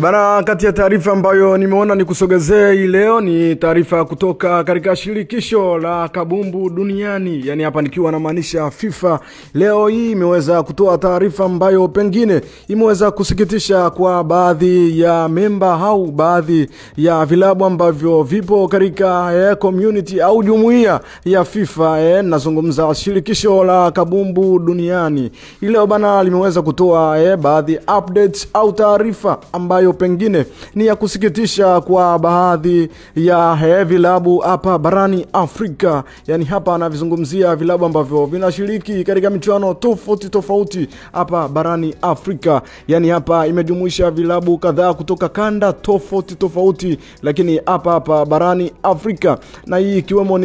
Bana, kati ya taarifa ambayo nimeona nikusogezee hii leo ni taarifa kutoka katika shirikisho la kabumbu duniani, yani hapa nikiwa namaanisha FIFA. Leo hii imeweza kutoa taarifa ambayo pengine imeweza kusikitisha kwa baadhi ya memba au baadhi ya vilabu ambavyo vipo katika community au jumuiya ya FIFA. Nazungumza shirikisho la kabumbu duniani. Leo bana limeweza kutoa baadhi updates au taarifa ambayo pengine ni ya kusikitisha kwa baadhi ya vilabu hapa barani Afrika. Yani hapa anavizungumzia vilabu ambavyo vinashiriki katika michuano tofauti hapa barani Afrika. Yani hapa imejumuisha vilabu kadhaa kutoka kanda tofauti, lakini hapa barani Afrika, na hii ikiwemo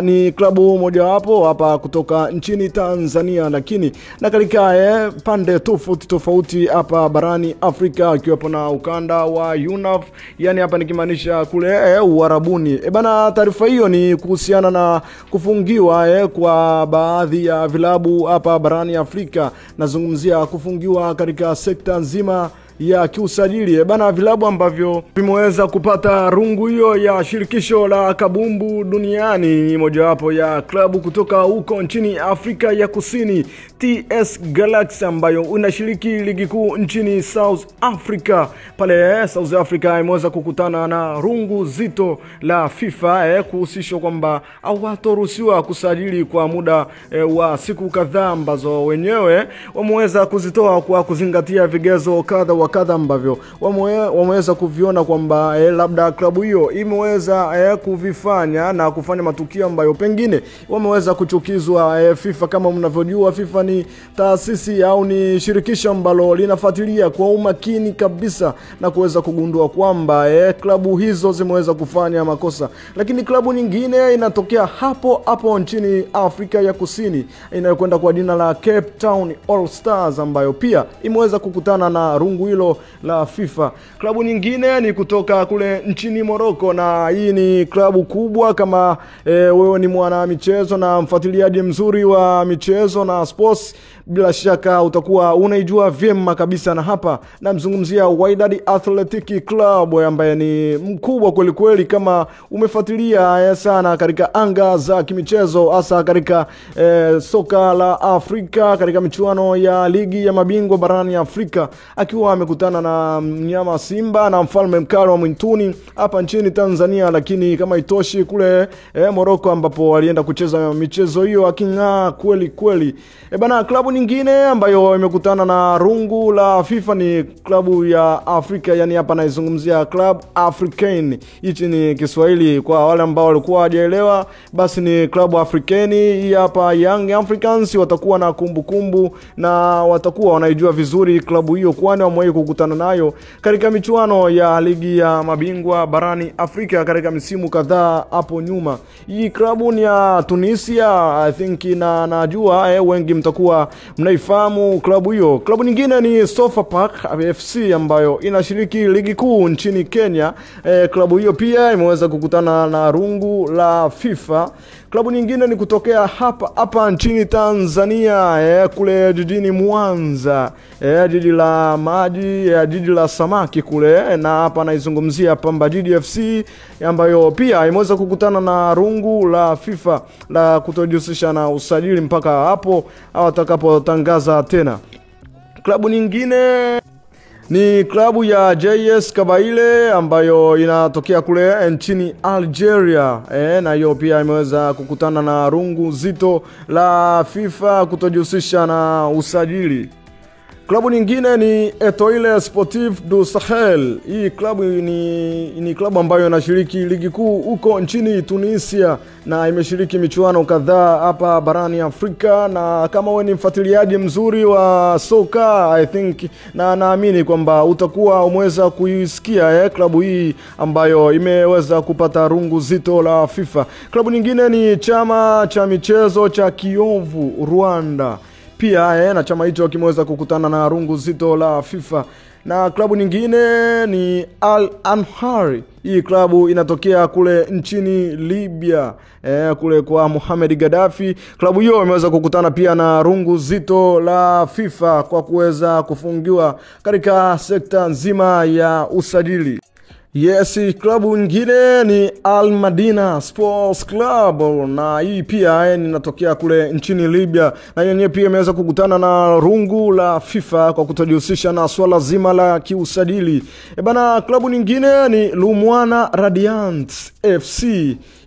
ni klabu moja hapo hapa kutoka nchini Tanzania, lakini na katika pande tofauti hapa barani Afrika, ikiwepo na ukanda wa UNAF, yani hapa nikimaanisha kule Uarabuni. Bana, taarifa hiyo ni kuhusiana na kufungiwa kwa baadhi ya vilabu hapa barani Afrika. Nazungumzia kufungiwa katika sekta nzima ya kiusajili. Bana, vilabu ambavyo vimeweza kupata rungu hiyo ya shirikisho la kabumbu duniani, moja wapo ya klabu kutoka huko nchini Afrika ya Kusini, TS Galaxy, ambayo unashiriki ligi kuu nchini South Africa. Pale South Africa imeweza kukutana na rungu zito la FIFA kuhusishwa kwamba hawataruhusiwa kusajili kwa muda wa siku kadhaa, ambazo wenyewe wameweza kuzitoa kwa kuzingatia vigezo kadha ambavyo wameweza kuviona kwamba labda klabu hiyo imeweza kuvifanya na kufanya matukio ambayo pengine wameweza kuchukizwa FIFA. Kama mnavyojua, FIFA ni taasisi au ni shirikisho ambalo linafuatilia kwa umakini kabisa na kuweza kugundua kwamba klabu hizo zimeweza kufanya makosa. Lakini klabu nyingine inatokea hapo nchini Afrika ya Kusini, inayokwenda kwa jina la Cape Town All Stars, ambayo pia imeweza kukutana na rungu hilo la FIFA. Klabu nyingine ni kutoka kule nchini Morocco, na hii ni klabu kubwa. Kama wewe ni mwana michezo na mfuatiliaji mzuri wa michezo na sports, bila shaka utakuwa unaijua vyema kabisa, na hapa namzungumzia Wydad Athletic Club, ambaye ni mkubwa kweli kama umefuatilia sana katika anga za kimichezo, hasa katika soka la Afrika, katika michuano ya ligi ya mabingwa barani Afrika, akiwa amekutana na mnyama Simba na mfalme mkali wa mwituni hapa nchini Tanzania. Lakini kama itoshi kule Morocco, ambapo walienda kucheza michezo hiyo aking'aa kweli. Bana, klabu nyingine ambayo imekutana na rungu la FIFA ni klabu ya Afrika, yani hapa naizungumzia Club Africain. Hichi ni Kiswahili kwa wale ambao walikuwa hawajaelewa, basi ni Club Africain. Hii hapa Young Africans watakuwa na kumbukumbu na watakuwa wanaijua vizuri klabu hiyo, kwani wamewahi kukutana nayo katika michuano ya ligi ya mabingwa barani Afrika katika misimu kadhaa hapo nyuma. Hii klabu ni ya Tunisia, I think, na najua wengi mtakuwa mnaifahamu klabu hiyo. Klabu nyingine ni Sofapaka FC, ambayo inashiriki ligi kuu nchini Kenya. Klabu hiyo pia imeweza kukutana na rungu la FIFA. Klabu nyingine ni kutokea hapa nchini Tanzania, kule jijini Mwanza, jiji la maji, jiji la samaki kule, na hapa naizungumzia Pamba Jiji FC, ambayo pia imeweza kukutana na rungu la FIFA la kutojihusisha na usajili mpaka hapo watakapotangaza tena. Klabu nyingine ni klabu ya JS Kabylie, ambayo inatokea kule nchini Algeria, na hiyo pia imeweza kukutana na rungu zito la FIFA kutojihusisha na usajili. Klabu nyingine ni Etoile Sportif du Sahel. Hii klabu ni klabu ambayo inashiriki ligi kuu huko nchini Tunisia, na imeshiriki michuano kadhaa hapa barani Afrika. Na kama wewe ni mfuatiliaji mzuri wa soka, I think na naamini kwamba utakuwa umeweza kuisikia klabu hii ambayo imeweza kupata rungu zito la FIFA. Klabu nyingine ni chama cha michezo cha Kiyovu Rwanda. Pia na chama hicho kimeweza kukutana na rungu zito la FIFA. Na klabu nyingine ni Al Anhar. Hii klabu inatokea kule nchini Libya, kule kwa Mohamed Gaddafi. Klabu hiyo imeweza kukutana pia na rungu zito la FIFA kwa kuweza kufungiwa katika sekta nzima ya usajili. Yes, klabu nyingine ni Al Madina Sports Club, na hii pia inatokea kule nchini Libya, na yenyewe pia imeweza kukutana na rungu la FIFA kwa kutojihusisha na swala zima la kiusajili. Bana, klabu nyingine ni Lumwana Radiant FC,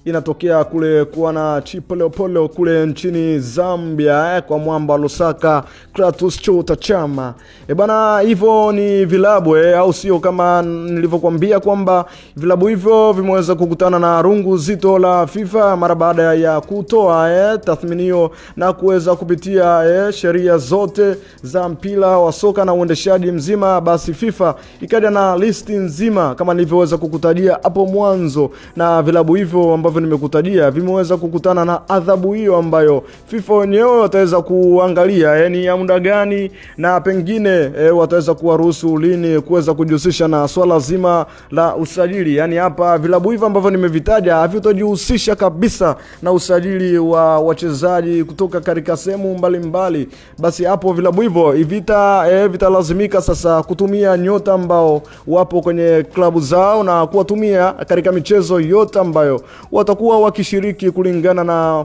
inatokea kule kwa na Chipolopolo kule nchini Zambia, kwa mwamba Lusaka Kratos Chota Chama. Bana, hivyo ni vilabu au sio? Kama nilivyokuambia kwamba vilabu hivyo vimeweza kukutana na rungu zito la FIFA mara baada ya kutoa tathminio na kuweza kupitia sheria zote za mpira wa soka na uendeshaji mzima. Basi FIFA ikaja na listi nzima kama nilivyoweza kukutajia hapo mwanzo, na vilabu hivyo ambavyo nimekutajia vimeweza kukutana na adhabu hiyo ambayo FIFA wenyewe wataweza kuangalia ni ya muda gani, na pengine wataweza kuwaruhusu lini kuweza kujihusisha na swala zima la usajili. Yani hapa vilabu hivyo ambavyo nimevitaja havitojihusisha kabisa na usajili wa wachezaji kutoka katika sehemu mbalimbali. Basi hapo vilabu hivyo vitalazimika sasa kutumia nyota ambao wapo kwenye klabu zao na kuwatumia katika michezo yote ambayo watakuwa wakishiriki kulingana na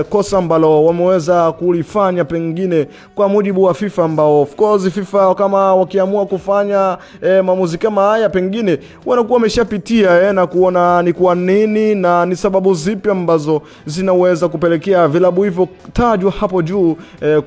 kosa ambalo wameweza kulifanya pengine kwa mujibu wa FIFA, ambao of course FIFA kama wakiamua kufanya maamuzi kama haya pengine wanakuwa wameshapitia na kuona ni kwa nini na ni sababu zipi ambazo zinaweza kupelekea vilabu hivyo tajwa hapo juu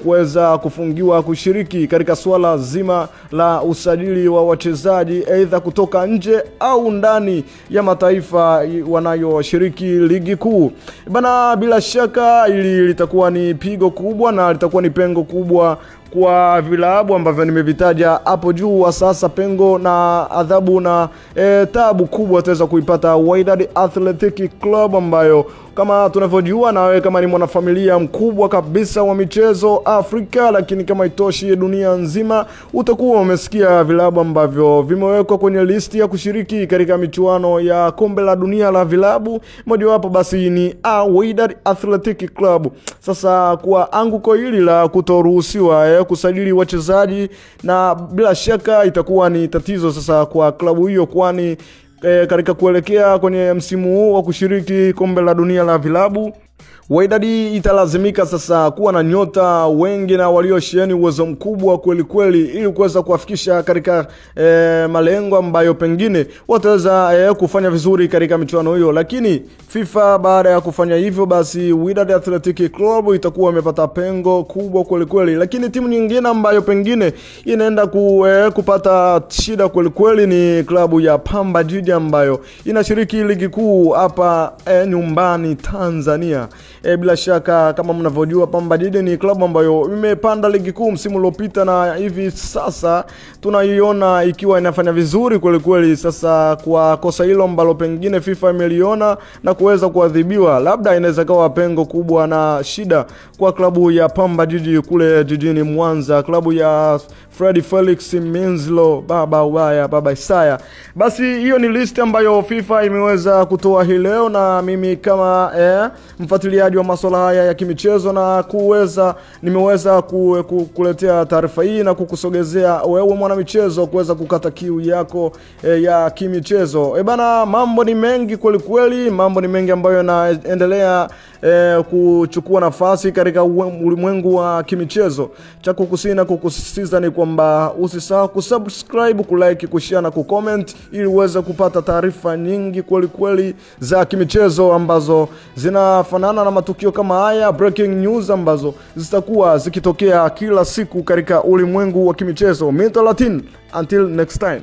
kuweza kufungiwa kushiriki katika swala zima la usajili wa wachezaji aidha kutoka nje au ndani ya mataifa wanayoshiriki ligi kuu. Bana, bila shaka ili litakuwa ni pigo kubwa na litakuwa ni pengo kubwa kwa vilabu ambavyo nimevitaja hapo juu. Wa sasa pengo na adhabu na tabu kubwa wataweza kuipata Wydad Athletic Club, ambayo kama tunavyojua na wewe kama ni mwanafamilia mkubwa kabisa wa michezo Afrika, lakini kama itoshi dunia nzima, utakuwa umesikia vilabu ambavyo vimewekwa kwenye listi ya kushiriki katika michuano ya kombe la dunia la vilabu. Mmoja wapo basi ni Wydad Athletic Club. Sasa kwa anguko hili la kutoruhusiwa kusajili wachezaji, na bila shaka itakuwa ni tatizo sasa kwa klabu hiyo, kwani katika kuelekea kwenye msimu huu wa kushiriki kombe la dunia la vilabu, Wydad italazimika sasa kuwa na nyota wengi na waliosheheni uwezo mkubwa kweli kweli ili kuweza kuwafikisha katika malengo ambayo pengine wataweza kufanya vizuri katika michuano hiyo. Lakini FIFA baada ya kufanya hivyo, basi Wydad Athletic Club itakuwa imepata pengo kubwa kweli kweli. Lakini timu nyingine ambayo pengine inaenda kupata shida kweli kweli ni klabu ya Pamba Jiji ambayo inashiriki ligi kuu hapa nyumbani Tanzania. Bila shaka kama mnavyojua, Pamba Jiji ni klabu ambayo imepanda ligi kuu msimu uliopita, na hivi sasa tunaiona ikiwa inafanya vizuri kweli kweli. Sasa kwa kosa hilo ambalo pengine FIFA imeliona na kuweza kuadhibiwa, labda inaweza kuwa pengo kubwa na shida kwa klabu ya Pamba Jiji kule jijini Mwanza, klabu ya Fred Felix Minzlo, baba ubaya, baba Isaya. Basi hiyo ni list ambayo FIFA imeweza kutoa hii leo, na mimi kama mfuatiliaji wa masuala haya ya kimichezo na nimeweza kuletea taarifa hii na kukusogezea wewe mwana michezo kuweza kukata kiu yako ya kimichezo. Bana, mambo ni mengi kweli kweli, mambo ni mengi ambayo yanaendelea kuchukua nafasi katika ulimwengu wa kimichezo. Cha kukusina kukusisitiza ni kwamba usisahau kusubscribe, kulike, kushare na kucomment ili uweze kupata taarifa nyingi kweli kweli za kimichezo ambazo zinafanana na matukio kama haya, breaking news ambazo zitakuwa zikitokea kila siku katika ulimwengu wa kimichezo. Minto Latin, until next time.